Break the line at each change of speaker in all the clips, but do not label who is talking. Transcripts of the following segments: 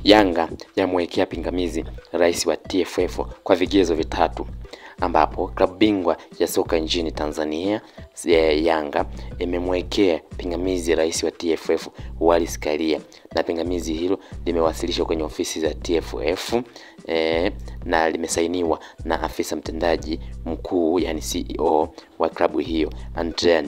Yanga yamwekea pingamizi rais wa TFF kwa vigezo vitatu, ambapo klabu bingwa ya soka nchini Tanzania Yanga imemwekea pingamizi rais wa TFF Wallace Karia, na pingamizi hilo limewasilishwa kwenye ofisi za TFF na limesainiwa na afisa mtendaji mkuu, yani CEO wa klabu hiyo Andrea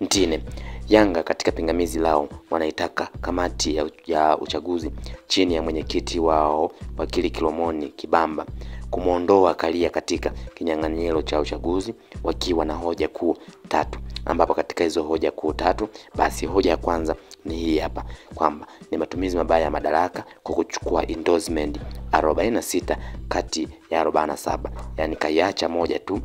Ntine. Yanga katika pingamizi lao wanaitaka kamati ya uchaguzi chini ya mwenyekiti wao wakili Kilomoni Kibamba kumuondoa Karia katika kinyang'anyiro cha uchaguzi, wakiwa na hoja kuu tatu, ambapo katika hizo hoja kuu tatu, basi hoja ya kwanza ni hii hapa, kwamba ni matumizi mabaya ya madaraka kwa kuchukua endorsement 46 kati ya 47, yani kaiacha moja tu.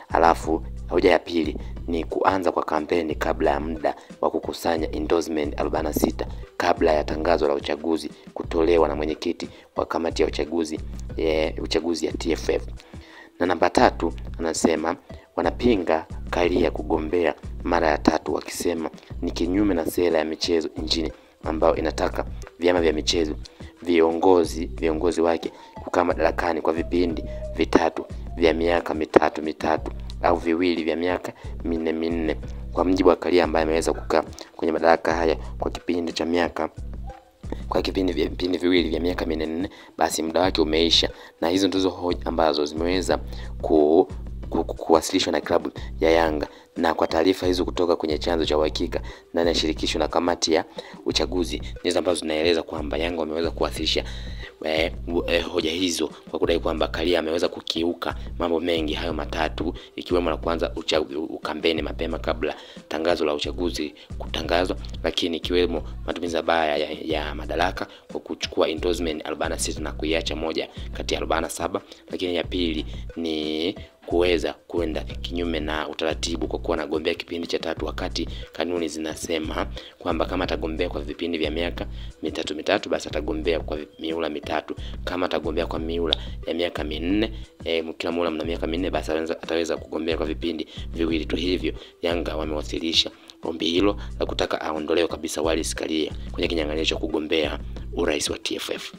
Alafu hoja ya pili ni kuanza kwa kampeni kabla ya muda wa kukusanya endorsement 46 kabla ya tangazo la uchaguzi kutolewa na mwenyekiti wa kamati ya uchaguzi ya TFF. Na namba 3 anasema wanapinga Karia kugombea mara ya tatu, wakisema ni kinyume na sera ya michezo nchini ambayo inataka vyama vya michezo viongozi wake kukaa madarakani kwa vipindi vitatu vya miaka mitatu au viwili vya miaka minne. Kwa mjibu wa Karia ambaye ameweza kukaa kwenye madaraka haya kwa kipindi viwili vya miaka minne, basi muda wake umeisha. Na hizo ndizo hoja ambazo zimeweza kuwasilishwa na klabu ya Yanga, na kwa taarifa hizo kutoka kwenye chanzo cha uhakika ndani ya shirikisho na kamati ya uchaguzi, ndizo ambazo zinaeleza kwamba Yanga wameweza kuwasilisha hoja hizo kwa kudai kwamba Karia ameweza kukiuka mambo mengi hayo matatu, ikiwemo la kwanza kampeni mapema kabla tangazo la uchaguzi kutangazwa, lakini ikiwemo matumizi mabaya ya madaraka kwa kuchukua endorsement 46 na kuiacha moja kati ya 47, lakini ya pili ni kuweza kwenda kinyume na utaratibu kwa kuwa anagombea kipindi cha tatu, wakati kanuni zinasema kwamba kama atagombea kwa vipindi vya miaka mitatu basi atagombea kwa miula mitatu. Kama atagombea kwa miula ya miaka minne, kila muula mna miaka minne, basi ataweza kugombea kwa vipindi viwili tu. Hivyo Yanga wamewasilisha ombi hilo la kutaka aondolewe kabisa Wallace Karia kwenye kinyang'anyiro cha kugombea urais wa TFF.